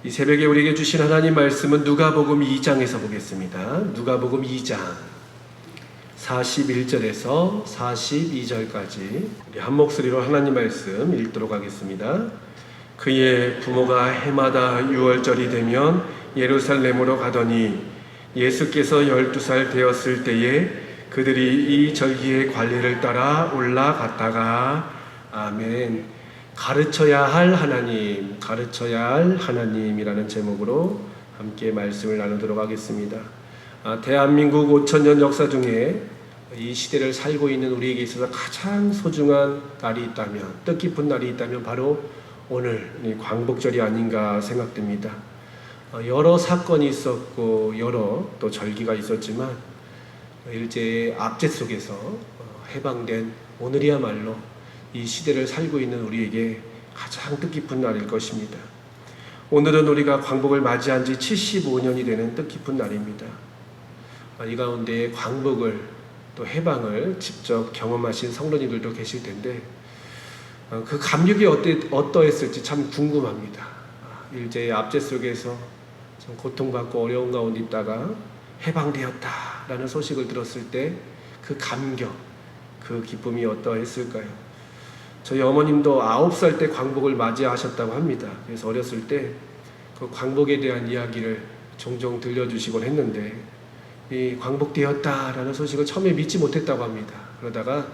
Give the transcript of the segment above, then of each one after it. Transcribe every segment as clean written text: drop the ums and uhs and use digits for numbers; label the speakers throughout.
Speaker 1: 이 새벽에 우리에게 주신 하나님 말씀은 누가복음 2장에서 보겠습니다. 누가복음 2장 41절에서 42절까지 우리 한 목소리로 하나님 말씀 읽도록 하겠습니다. 그의 부모가 해마다 유월절이 되면 예루살렘으로 가더니 예수께서 12살 되었을 때에 그들이 이 절기의 관례를 따라 올라갔다가 아멘. 가르쳐야 할 하나님, 가르쳐야 할 하나님이라는 제목으로 함께 말씀을 나누도록 하겠습니다. 대한민국 5천년 역사 중에 이 시대를 살고 있는 우리에게 있어서 가장 소중한 날이 있다면, 뜻깊은 날이 있다면 바로 오늘 이 광복절이 아닌가 생각됩니다. 여러 사건이 있었고 여러 또 절기가 있었지만 일제의 압제 속에서 해방된 오늘이야말로 이 시대를 살고 있는 우리에게 가장 뜻깊은 날일 것입니다. 오늘은 우리가 광복을 맞이한 지 75년이 되는 뜻깊은 날입니다. 이 가운데 광복을 또 해방을 직접 경험하신 성도님들도 계실 텐데 그 감격이 어떠했을지 참 궁금합니다. 일제의 압제 속에서 좀 고통받고 어려운 가운데 있다가 해방되었다라는 소식을 들었을 때 그 감격, 그 기쁨이 어떠했을까요? 저희 어머님도 9살 때 광복을 맞이하셨다고 합니다. 그래서 어렸을 때 그 광복에 대한 이야기를 종종 들려주시곤 했는데 이 광복되었다라는 소식을 처음에 믿지 못했다고 합니다. 그러다가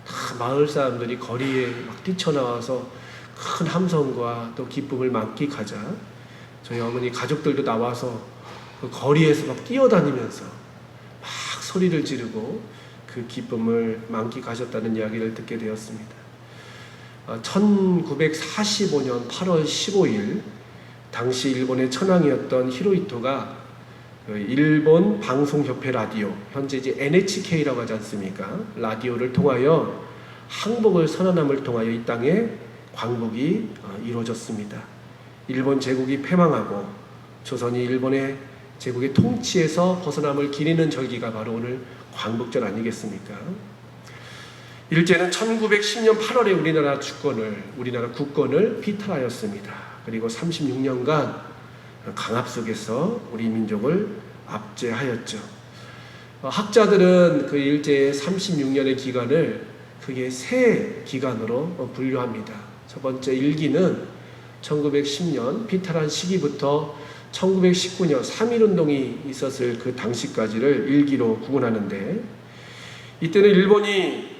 Speaker 1: 다 마을 사람들이 거리에 막 뛰쳐나와서 큰 함성과 또 기쁨을 만끽하자 저희 어머니 가족들도 나와서 그 거리에서 막 뛰어다니면서 막 소리를 지르고 그 기쁨을 만끽하셨다는 이야기를 듣게 되었습니다. 1945년 8월 15일 당시 일본의 천황이었던 히로히토가 일본 방송협회 라디오, 현재 이제 NHK라고 하지 않습니까? 라디오를 통하여 항복을 선언함을 통하여 이 땅에 광복이 이루어졌습니다. 일본 제국이 패망하고 조선이 일본의 제국의 통치에서 벗어남을 기리는 절기가 바로 오늘 광복절 아니겠습니까? 일제는 1910년 8월에 우리나라 국권을 피탈하였습니다. 그리고 36년간 강압 속에서 우리 민족을 압제하였죠. 학자들은 그 일제의 36년의 기간을 크게 세 기간으로 분류합니다. 첫 번째 1기는 1910년 피탈한 시기부터 1919년 3.1운동이 있었을 그 당시까지를 1기로 구분하는데 이때는 일본이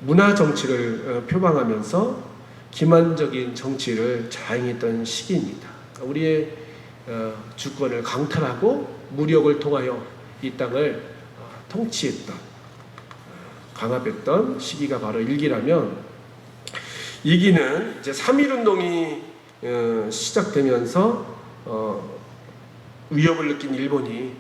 Speaker 1: 문화 정치를 표방하면서 기만적인 정치를 자행했던 시기입니다. 우리의 주권을 강탈하고 무력을 통하여 이 땅을 통치했던, 강압했던 시기가 바로 1기라면 2기는 이제 3.1운동이 시작되면서 위협을 느낀 일본이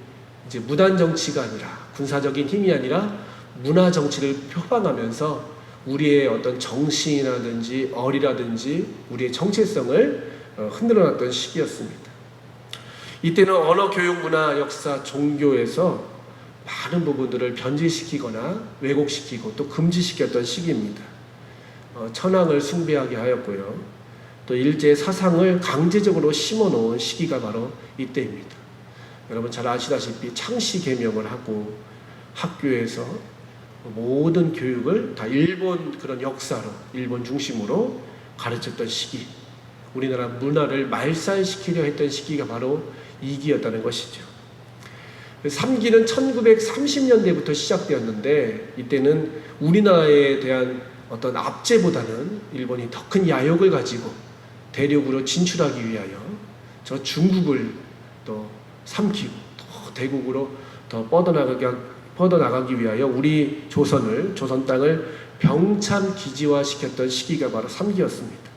Speaker 1: 이제 무단 정치가 아니라 군사적인 힘이 아니라 문화 정치를 표방하면서 우리의 어떤 정신이라든지 어리라든지 우리의 정체성을 흔들어놨던 시기였습니다. 이때는 언어, 교육, 문화, 역사, 종교에서 많은 부분들을 변질시키거나 왜곡시키고 또 금지시켰던 시기입니다. 천황을 숭배하게 하였고요. 또 일제의 사상을 강제적으로 심어놓은 시기가 바로 이때입니다. 여러분 잘 아시다시피 창씨 개명을 하고 학교에서 모든 교육을 다 일본 그런 역사로, 일본 중심으로 가르쳤던 시기, 우리나라 문화를 말살시키려 했던 시기가 바로 2기였다는 것이죠. 3기는 1930년대부터 시작되었는데 이때는 우리나라에 대한 어떤 압제보다는 일본이 더 큰 야욕을 가지고 대륙으로 진출하기 위하여 저 중국을 또 삼키고 또 대국으로 더 뻗어나가기 위하여 우리 조선 땅을 병참 기지화시켰던 시기가 바로 3기였습니다.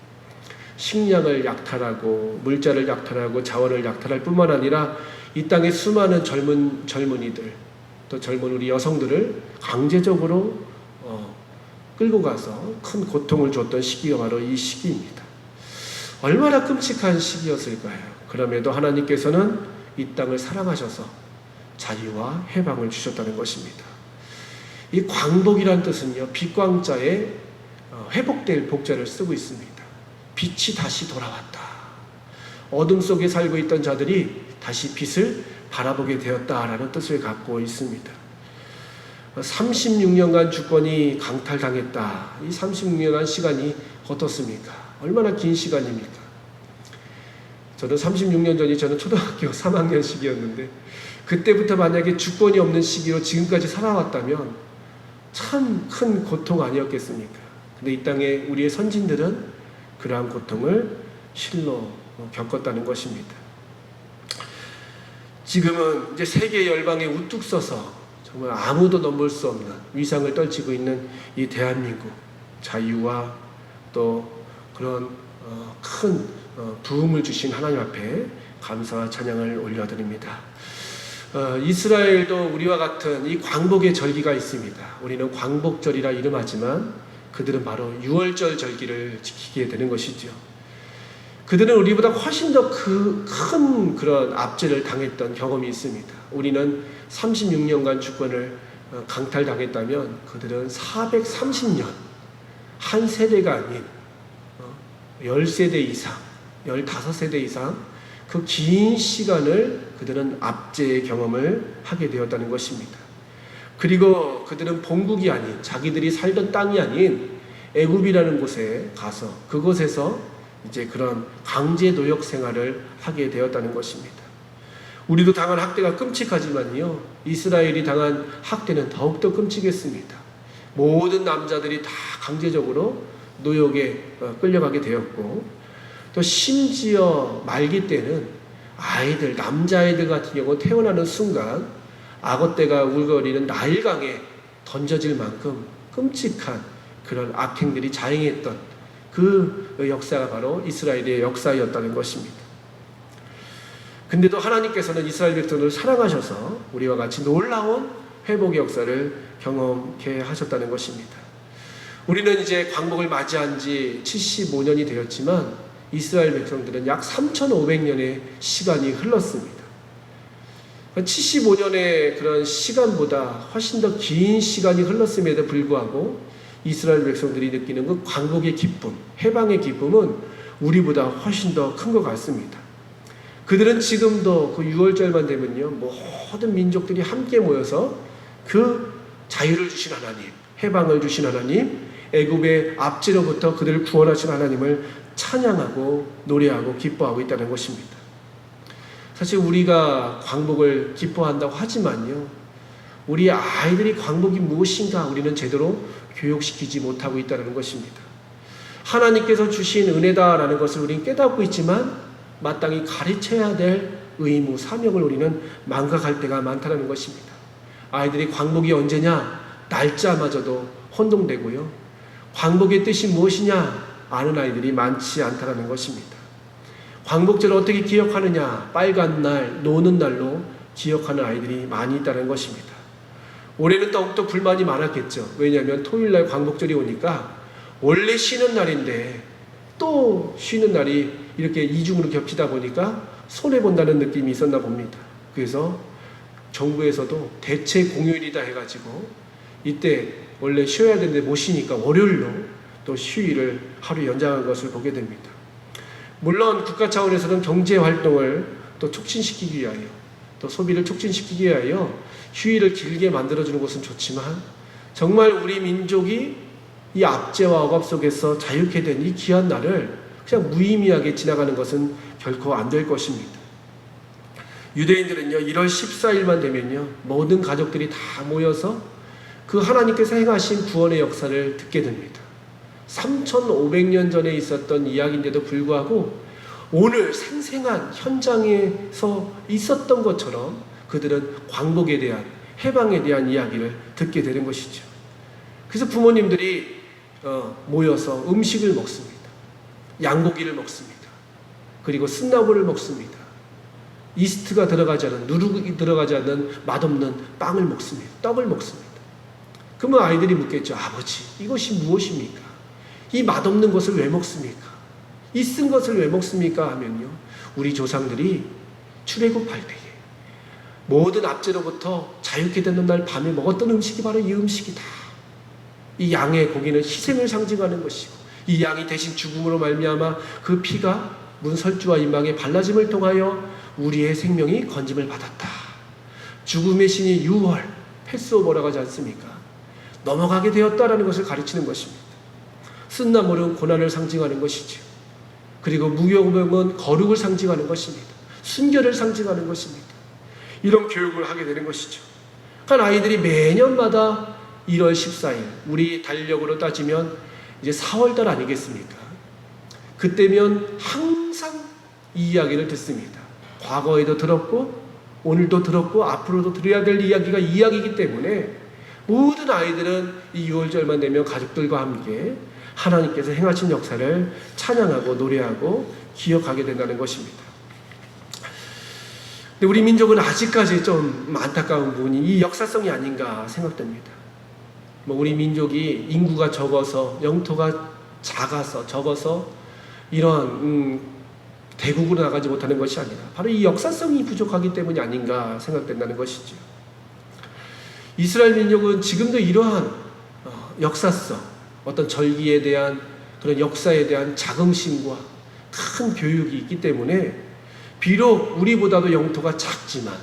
Speaker 1: 식량을 약탈하고 물자를 약탈하고 자원을 약탈할 뿐만 아니라 이 땅의 수많은 젊은이들 또 젊은 우리 여성들을 강제적으로 끌고 가서 큰 고통을 줬던 시기가 바로 이 시기입니다. 얼마나 끔찍한 시기였을까요? 그럼에도 하나님께서는 이 땅을 사랑하셔서 자유와 해방을 주셨다는 것입니다. 이 광복이란 뜻은요, 빛광자에 회복될 복자를 쓰고 있습니다. 빛이 다시 돌아왔다. 어둠 속에 살고 있던 자들이 다시 빛을 바라보게 되었다라는 뜻을 갖고 있습니다. 36년간 주권이 강탈당했다. 이 36년간 시간이 어떻습니까? 얼마나 긴 시간입니까? 저는 36년 전이 저는 초등학교 3학년 시기였는데 그때부터 만약에 주권이 없는 시기로 지금까지 살아왔다면 참 큰 고통 아니었겠습니까? 근데 이 땅에 우리의 선진들은 그러한 고통을 실로 겪었다는 것입니다. 지금은 이제 세계 열방에 우뚝 서서 정말 아무도 넘볼 수 없는 위상을 떨치고 있는 이 대한민국, 자유와 또 그런 큰 부흥을 주신 하나님 앞에 감사와 찬양을 올려드립니다. 이스라엘도 우리와 같은 이 광복의 절기가 있습니다. 우리는 광복절이라 이름하지만 그들은 바로 유월절 절기를 지키게 되는 것이죠. 그들은 우리보다 훨씬 더 큰 그런 압제를 당했던 경험이 있습니다. 우리는 36년간 주권을 강탈당했다면 그들은 430년, 한 세대가 아닌 10세대 이상, 15세대 이상 그 긴 시간을 그들은 압제의 경험을 하게 되었다는 것입니다. 그리고 그들은 본국이 아닌, 자기들이 살던 땅이 아닌 애굽이라는 곳에 가서 그곳에서 이제 그런 강제 노역 생활을 하게 되었다는 것입니다. 우리도 당한 학대가 끔찍하지만요, 이스라엘이 당한 학대는 더욱더 끔찍했습니다. 모든 남자들이 다 강제적으로 노역에 끌려가게 되었고, 또 심지어 말기 때는 아이들, 남자아이들 같은 경우 태어나는 순간 악어떼가 울거리는 나일강에 던져질 만큼 끔찍한 그런 악행들이 자행했던 그 역사가 바로 이스라엘의 역사였다는 것입니다. 근데도 하나님께서는 이스라엘 백성들을 사랑하셔서 우리와 같이 놀라운 회복의 역사를 경험케 하셨다는 것입니다. 우리는 이제 광복을 맞이한 지 75년이 되었지만 이스라엘 백성들은 약 3,500년의 시간이 흘렀습니다. 75년의 그런 시간보다 훨씬 더 긴 시간이 흘렀음에도 불구하고 이스라엘 백성들이 느끼는 그 광복의 기쁨, 해방의 기쁨은 우리보다 훨씬 더 큰 것 같습니다. 그들은 지금도 그 유월절만 되면요, 모든 민족들이 함께 모여서 그 자유를 주신 하나님, 해방을 주신 하나님, 애굽의 압제로부터 그들을 구원하신 하나님을 찬양하고 노래하고 기뻐하고 있다는 것입니다. 사실 우리가 광복을 기뻐한다고 하지만요, 우리 아이들이 광복이 무엇인가 우리는 제대로 교육시키지 못하고 있다는 것입니다. 하나님께서 주신 은혜다라는 것을 우리는 깨닫고 있지만 마땅히 가르쳐야 될 의무, 사명을 우리는 망각할 때가 많다는 것입니다. 아이들이 광복이 언제냐? 날짜마저도 혼동되고요. 광복의 뜻이 무엇이냐? 아는 아이들이 많지 않다는 것입니다. 광복절을 어떻게 기억하느냐? 빨간 날, 노는 날로 기억하는 아이들이 많이 있다는 것입니다. 올해는 더욱더 불만이 많았겠죠. 왜냐하면 토요일날 광복절이 오니까 원래 쉬는 날인데 또 쉬는 날이 이렇게 이중으로 겹치다 보니까 손해본다는 느낌이 있었나 봅니다. 그래서 정부에서도 대체 공휴일이다 해가지고 이때 원래 쉬어야 되는데 못 쉬니까 월요일로 또 휴일을 하루 연장한 것을 보게 됩니다. 물론 국가 차원에서는 경제 활동을 또 촉진시키기 위하여, 또 소비를 촉진시키기 위하여 휴일을 길게 만들어주는 것은 좋지만 정말 우리 민족이 이 압제와 억압 속에서 자유케 된 이 귀한 날을 그냥 무의미하게 지나가는 것은 결코 안 될 것입니다. 유대인들은요, 1월 14일만 되면요, 모든 가족들이 다 모여서 그 하나님께서 행하신 구원의 역사를 듣게 됩니다. 3,500년 전에 있었던 이야기인데도 불구하고 오늘 생생한 현장에서 있었던 것처럼 그들은 광복에 대한, 해방에 대한 이야기를 듣게 되는 것이죠. 그래서 부모님들이 모여서 음식을 먹습니다. 양고기를 먹습니다. 그리고 쓴나물을 먹습니다. 이스트가 들어가지 않은, 누룩이 들어가지 않는 맛없는 빵을 먹습니다. 떡을 먹습니다. 그러면 아이들이 묻겠죠. 아버지, 이것이 무엇입니까? 이 맛없는 것을 왜 먹습니까? 이 쓴 것을 왜 먹습니까? 하면요, 우리 조상들이 출애굽할 때에 모든 압제로부터 자유케 되는 날 밤에 먹었던 음식이 바로 이 음식이다. 이 양의 고기는 희생을 상징하는 것이고 이 양이 대신 죽음으로 말미암아 그 피가 문설주와 임망의 발라짐을 통하여 우리의 생명이 건짐을 받았다. 죽음의 신이 6월 패스오버라고 하지 않습니까? 넘어가게 되었다라는 것을 가르치는 것입니다. 쓴나물은 고난을 상징하는 것이죠. 그리고 무교병은 거룩을 상징하는 것입니다. 순결을 상징하는 것입니다. 이런 교육을 하게 되는 것이죠. 그러니까 아이들이 매년마다 1월 14일, 우리 달력으로 따지면 이제 4월달 아니겠습니까? 그때면 항상 이 이야기를 듣습니다. 과거에도 들었고 오늘도 들었고 앞으로도 들어야 될 이야기가 이야기이기 때문에 모든 아이들은 이 6월절만 되면 가족들과 함께 하나님께서 행하신 역사를 찬양하고 노래하고 기억하게 된다는 것입니다. 근데 우리 민족은 아직까지 좀 안타까운 부분이 이 역사성이 아닌가 생각됩니다. 우리 민족이 인구가 적어서, 영토가 작아서 적어서 이런 대국으로 나가지 못하는 것이 아니라 바로 이 역사성이 부족하기 때문이 아닌가 생각된다는 것이죠. 이스라엘 민족은 지금도 이러한 역사성, 어떤 절기에 대한 그런 역사에 대한 자긍심과 큰 교육이 있기 때문에 비록 우리보다도 영토가 작지만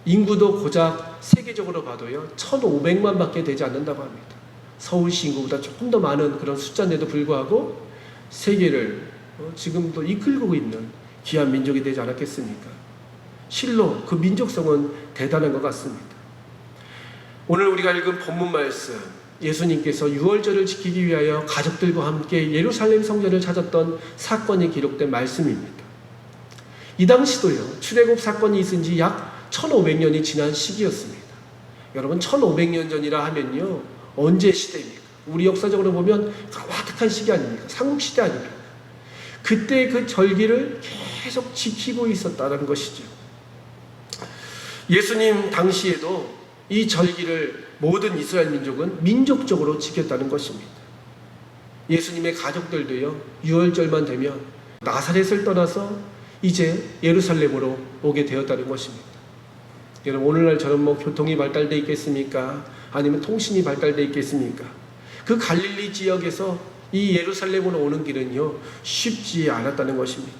Speaker 1: 인구도 고작 세계적으로 봐도요 1,500만 밖에 되지 않는다고 합니다. 서울시 인구보다 조금 더 많은 그런 숫자인데도 불구하고 세계를 지금도 이끌고 있는 귀한 민족이 되지 않았겠습니까? 실로 그 민족성은 대단한 것 같습니다. 오늘 우리가 읽은 본문 말씀, 예수님께서 유월절을 지키기 위하여 가족들과 함께 예루살렘 성전을 찾았던 사건이 기록된 말씀입니다. 이 당시도요 출애굽 사건이 있은 지 약 1500년이 지난 시기였습니다. 여러분 1500년 전이라 하면요 언제 시대입니까? 우리 역사적으로 보면 까마득한 시기 아닙니까? 삼국시대 아닙니까? 그때 그 절기를 계속 지키고 있었다는 것이죠. 예수님 당시에도 이 절기를 모든 이스라엘 민족은 민족적으로 지켰다는 것입니다. 예수님의 가족들도요 6월절만 되면 나사렛을 떠나서 이제 예루살렘으로 오게 되었다는 것입니다. 여러분 오늘날처럼 교통이 발달되어 있겠습니까? 아니면 통신이 발달되어 있겠습니까? 그 갈릴리 지역에서 이 예루살렘으로 오는 길은요 쉽지 않았다는 것입니다.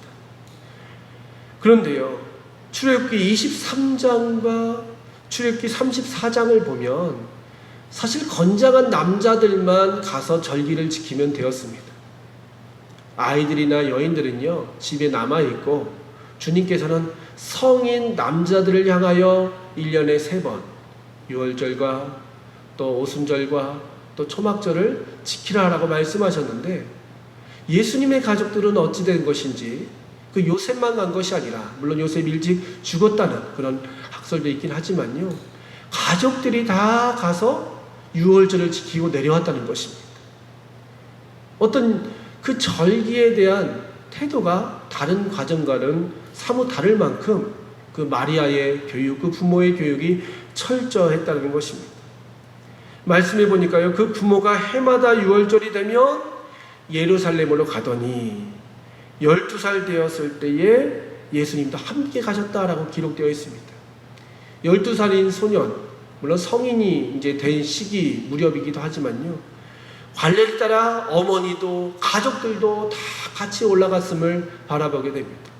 Speaker 1: 그런데요 출애굽기 23장과 출애굽기 34장을 보면 사실 건장한 남자들만 가서 절기를 지키면 되었습니다. 아이들이나 여인들은요 집에 남아있고 주님께서는 성인 남자들을 향하여 1년에 3번 유월절과 또 오순절과 또 초막절을 지키라라고 말씀하셨는데 예수님의 가족들은 어찌 된 것인지 그 요셉만 간 것이 아니라 물론 요셉 일찍 죽었다는 그런 학설도 있긴 하지만요 가족들이 다 가서 유월절을 지키고 내려왔다는 것입니다. 어떤 그 절기에 대한 태도가 다른 가정과는 사뭇 다를 만큼 그 마리아의 교육, 그 부모의 교육이 철저했다는 것입니다. 말씀해 보니까요 그 부모가 해마다 유월절이 되면 예루살렘으로 가더니 12살 되었을 때에 예수님도 함께 가셨다라고 기록되어 있습니다. 12살인 소년, 물론 성인이 이제 된 시기 무렵이기도 하지만요 관례를 따라 어머니도 가족들도 다 같이 올라갔음을 바라보게 됩니다.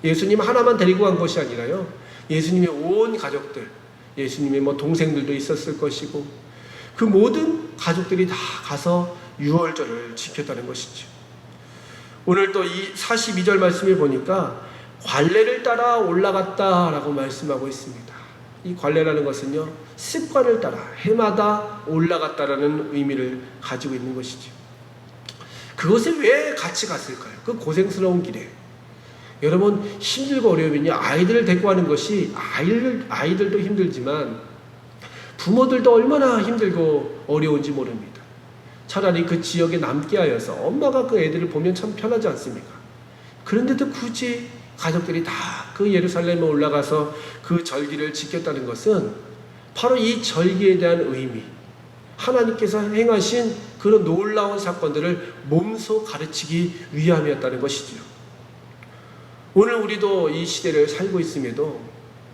Speaker 1: 예수님 하나만 데리고 간 것이 아니라요 예수님의 온 가족들, 예수님의 동생들도 있었을 것이고 그 모든 가족들이 다 가서 유월절을 지켰다는 것이죠. 오늘 또 이 42절 말씀을 보니까 관례를 따라 올라갔다라고 말씀하고 있습니다. 이 관례라는 것은요 습관을 따라 해마다 올라갔다라는 의미를 가지고 있는 것이죠. 그것을 왜 같이 갔을까요? 그 고생스러운 길에 여러분 힘들고 어려우면요 아이들을 데리고 가는 것이 아이들도 힘들지만 부모들도 얼마나 힘들고 어려운지 모릅니다. 차라리 그 지역에 남게 하여서 엄마가 그 애들을 보면 참 편하지 않습니까? 그런데도 굳이 가족들이 다 그 예루살렘에 올라가서 그 절기를 지켰다는 것은 바로 이 절기에 대한 의미, 하나님께서 행하신 그런 놀라운 사건들을 몸소 가르치기 위함이었다는 것이지요. 오늘 우리도 이 시대를 살고 있음에도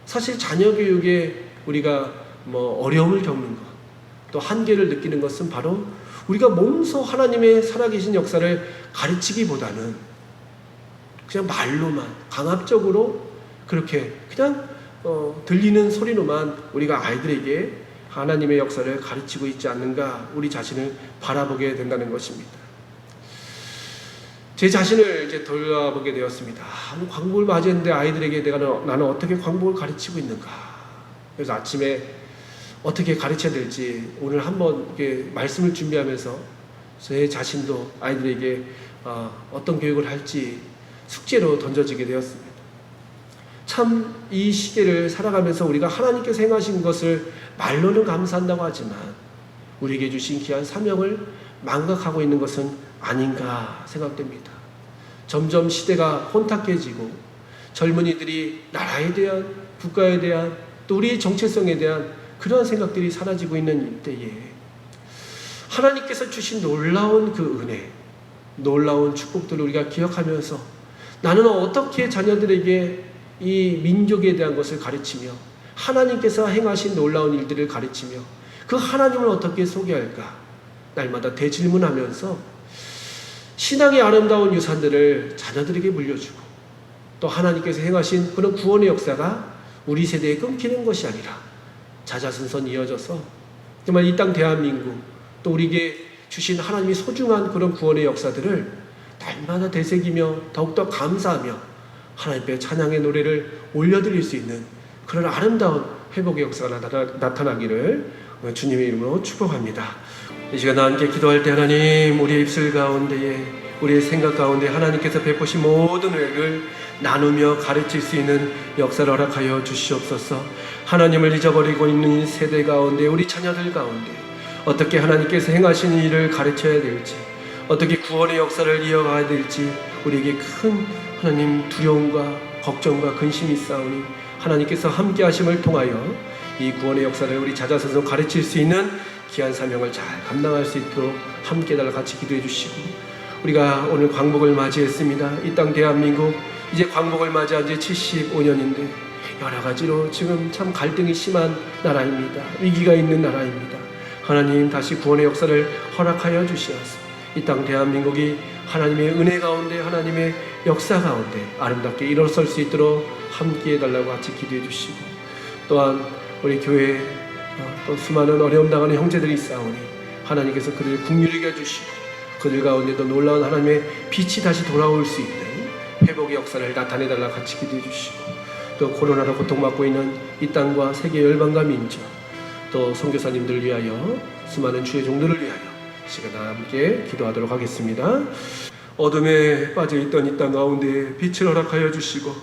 Speaker 1: 사실 자녀 교육에 우리가 어려움을 겪는 것, 또 한계를 느끼는 것은 바로 우리가 몸소 하나님의 살아계신 역사를 가르치기보다는 그냥 말로만 강압적으로 그렇게 그냥 들리는 소리로만 우리가 아이들에게 하나님의 역사를 가르치고 있지 않는가 우리 자신을 바라보게 된다는 것입니다. 제 자신을 이제 돌아보게 되었습니다. 광복을 맞이했는데 아이들에게 나는 어떻게 광복을 가르치고 있는가. 그래서 아침에 어떻게 가르쳐야 될지 오늘 한번 이렇게 말씀을 준비하면서 제 자신도 아이들에게 어떤 교육을 할지 숙제로 던져지게 되었습니다. 참 이 시대를 살아가면서 우리가 하나님께서 행하신 것을 말로는 감사한다고 하지만 우리에게 주신 귀한 사명을 망각하고 있는 것은 아닌가 생각됩니다. 점점 시대가 혼탁해지고 젊은이들이 나라에 대한, 국가에 대한, 또 우리의 정체성에 대한 그러한 생각들이 사라지고 있는 이때에 하나님께서 주신 놀라운 그 은혜, 놀라운 축복들을 우리가 기억하면서 나는 어떻게 자녀들에게 이 민족에 대한 것을 가르치며 하나님께서 행하신 놀라운 일들을 가르치며 그 하나님을 어떻게 소개할까 날마다 대질문하면서 신앙의 아름다운 유산들을 자녀들에게 물려주고 또 하나님께서 행하신 그런 구원의 역사가 우리 세대에 끊기는 것이 아니라 자자손손 이어져서 정말 이 땅 대한민국 또 우리에게 주신 하나님이 소중한 그런 구원의 역사들을 날마다 되새기며 더욱더 감사하며 하나님의 찬양의 노래를 올려드릴 수 있는 그런 아름다운 회복의 역사가 나타나기를 주님의 이름으로 축복합니다. 이 시간 함께 기도할 때 하나님 우리의 입술 가운데에 우리의 생각 가운데 하나님께서 베푸신 모든 은혜를 나누며 가르칠 수 있는 역사를 허락하여 주시옵소서. 하나님을 잊어버리고 있는 세대 가운데 우리 자녀들 가운데 어떻게 하나님께서 행하신 일을 가르쳐야 될지 어떻게 구원의 역사를 이어가야 될지 우리에게 큰 하나님 두려움과 걱정과 근심이 있사오니 하나님께서 함께 하심을 통하여 이 구원의 역사를 우리 자자손손 가르칠 수 있는 귀한 사명을 잘 감당할 수 있도록 함께 달라 같이 기도해 주시고 우리가 오늘 광복을 맞이했습니다. 이 땅 대한민국 이제 광복을 맞이한 지 75년인데 여러 가지로 지금 참 갈등이 심한 나라입니다. 위기가 있는 나라입니다. 하나님 다시 구원의 역사를 허락하여 주시옵소서. 이 땅 대한민국이 하나님의 은혜 가운데 하나님의 역사 가운데 아름답게 일어설 수 있도록 함께 해달라고 같이 기도해 주시고 또한 우리 교회에 또 수많은 어려움 당하는 형제들이 있사오니 하나님께서 그들을 긍휼히 여겨주시고 그들 가운데도 놀라운 하나님의 빛이 다시 돌아올 수 있는 회복의 역사를 나타내달라고 같이 기도해 주시고 또 코로나로 고통받고 있는 이 땅과 세계 열방과 민족 또 선교사님들을 위하여 수많은 주의 종들을 위하여 시간 함께 기도하도록 하겠습니다. 어둠에 빠져있던 이 땅 가운데 빛을 허락하여 주시고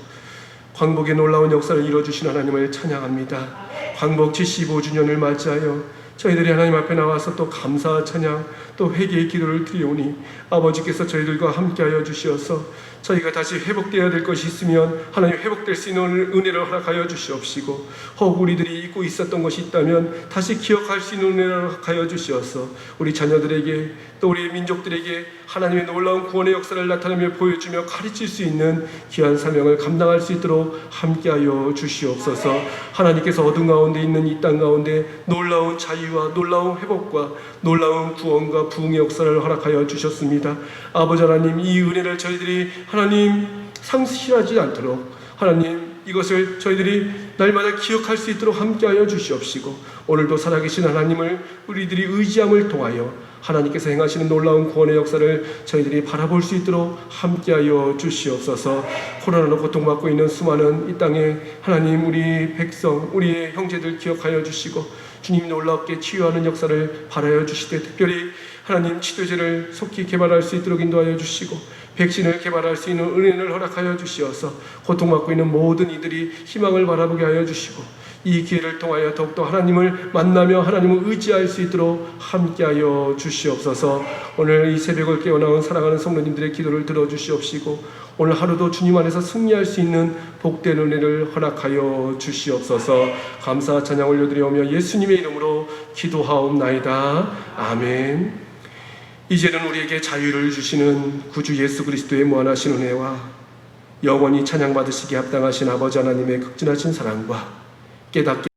Speaker 1: 광복의 놀라운 역사를 이뤄주신 하나님을 찬양합니다. 광복 75주년을 맞이하여 저희들이 하나님 앞에 나와서 또 감사 찬양 또 회개의 기도를 드리오니 아버지께서 저희들과 함께하여 주시어서 저희가 다시 회복되어야 될 것이 있으면 하나님 회복될 수 있는 은혜를 허락하여 주시옵시고 혹 우리들이 잊고 있었던 것이 있다면 다시 기억할 수 있는 은혜를 허락하여 주시어서 우리 자녀들에게 또 우리 민족들에게 하나님의 놀라운 구원의 역사를 나타내며 보여주며 가르칠 수 있는 귀한 사명을 감당할 수 있도록 함께하여 주시옵소서. 하나님께서 어둠 가운데 있는 이 땅 가운데 놀라운 자유와 놀라운 회복과 놀라운 구원과 부흥의 역사를 허락하여 주셨습니다. 아버지 하나님 이 은혜를 저희들이 하나님 상실하지 않도록 하나님 이것을 저희들이 날마다 기억할 수 있도록 함께하여 주시옵시고 오늘도 살아계신 하나님을 우리들이 의지함을 통하여 하나님께서 행하시는 놀라운 구원의 역사를 저희들이 바라볼 수 있도록 함께하여 주시옵소서. 코로나로 고통받고 있는 수많은 이 땅에 하나님 우리 백성 우리의 형제들 기억하여 주시고 주님 놀랍게 치유하는 역사를 바라여 주시되 특별히 하나님 치료제를 속히 개발할 수 있도록 인도하여 주시고 백신을 개발할 수 있는 은혜를 허락하여 주시어서 고통받고 있는 모든 이들이 희망을 바라보게 하여 주시고 이 기회를 통하여 더욱더 하나님을 만나며 하나님을 의지할 수 있도록 함께하여 주시옵소서. 오늘 이 새벽을 깨어나온 사랑하는 성도님들의 기도를 들어주시옵시고 오늘 하루도 주님 안에서 승리할 수 있는 복된 은혜를 허락하여 주시옵소서. 감사 찬양 올려드리오며 예수님의 이름으로 기도하옵나이다. 아멘. 이제는 우리에게 자유를 주시는 구주 예수 그리스도의 무한하신 은혜와 영원히 찬양받으시기에 합당하신 아버지 하나님의 극진하신 사랑과 깨닫게